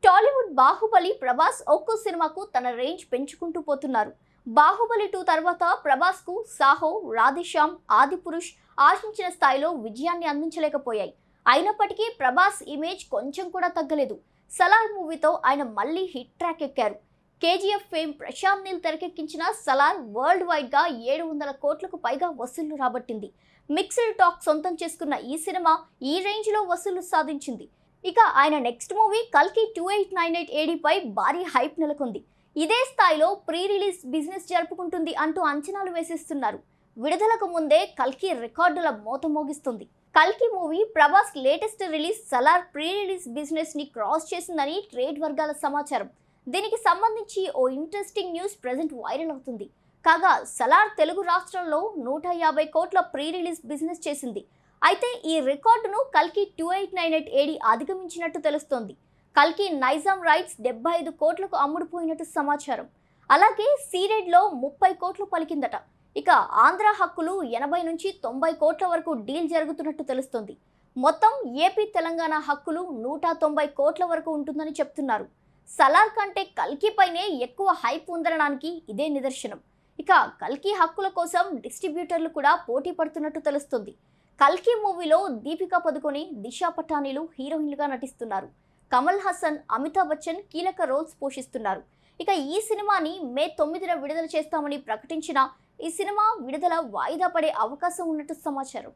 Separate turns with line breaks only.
టాలీవుడ్ బాహుబలి ప్రభాస్ ఒక్కో సినిమాకు తన రేంజ్ పెంచుకుంటూ పోతున్నారు. బాహుబలి 2 తర్వాత ప్రభాస్ కు సాహో, రాధేశ్యామ్, ఆదిపురుష్ ఆశించిన స్థాయిలో విజయాన్ని అందించలేకపోయాయి. అయినప్పటికీ ప్రభాస్ ఇమేజ్ కొంచెం కూడా తగ్గలేదు. సలార్ మూవీతో ఆయన మళ్ళీ హిట్ ట్రాక్ ఎక్కారు. కేజీఎఫ్ ఫేమ్ ప్రశాంత్ నీల్ తెరకెక్కించిన సలార్ వరల్డ్ వైడ్ గా 700 కోట్లకు పైగా వసూళ్లు రాబట్టింది. మిక్స్డ్ టాక్ సొంతం చేసుకున్న ఈ సినిమా ఈ రేంజ్ లో వసూళ్లు సాధించింది. ఇక ఆయన నెక్స్ట్ మూవీ కల్కి 2898 AD పై భారీ హైప్ నెలకొంది. ఇదే స్థాయిలో ప్రీ రిలీజ్ బిజినెస్ జరుపుకుంటుంది అంటూ అంచనాలు వేసిస్తున్నారు. విడుదలకు ముందే కల్కి రికార్డుల మోత మోగిస్తుంది. కల్కి movie Prabhas latest release Salaar pre release business ని క్రాస్ చేసిందని ట్రేడ్ వర్గాల సమాచారం. దీనికి సంబంధించి ఓ ఇంట్రెస్టింగ్ న్యూస్ ప్రెజెంట్ వైరల్ అవుతుంది. కాగా సలార్ తెలుగు రాష్ట్రంలో 150 కోట్ల ప్రీ రిలీజ్ బిజినెస్ చేసింది. అయితే ఈ రికార్డును కల్కి 2898 AD అధిగమించినట్టు తెలుస్తోంది. కల్కి నైజాం రైట్స్ 75 కోట్లకు అమ్ముడుపోయినట్టు సమాచారం. అలాగే సీరెడ్లో 30 కోట్లు పలికిందట. ఇక ఆంధ్ర హక్కులు 80 నుంచి 90 కోట్ల వరకు డీల్ జరుగుతున్నట్టు తెలుస్తోంది. మొత్తం ఏపీ తెలంగాణ హక్కులు 190 కోట్ల వరకు ఉంటుందని చెప్తున్నారు. సలార్ కంటే కల్కి పైనే ఎక్కువ హైప్ ఉందనడానికి ఇదే నిదర్శనం. ఇక కల్కి హక్కుల కోసం డిస్ట్రిబ్యూటర్లు కూడా పోటీ పడుతున్నట్టు తెలుస్తుంది. కల్కి మూవీలో దీపికా పదుకొనే, దిశా పటానీలు హీరోయిన్లుగా నటిస్తున్నారు. కమల్ హాసన్, అమితాబ్ బచ్చన్ కీలక రోల్స్ పోషిస్తున్నారు. ఇక ఈ సినిమాని మే 9న విడుదల చేస్తామని ప్రకటించిన ఈ సినిమా విడుదల వాయిదా పడే అవకాశం ఉన్నట్టు సమాచారం.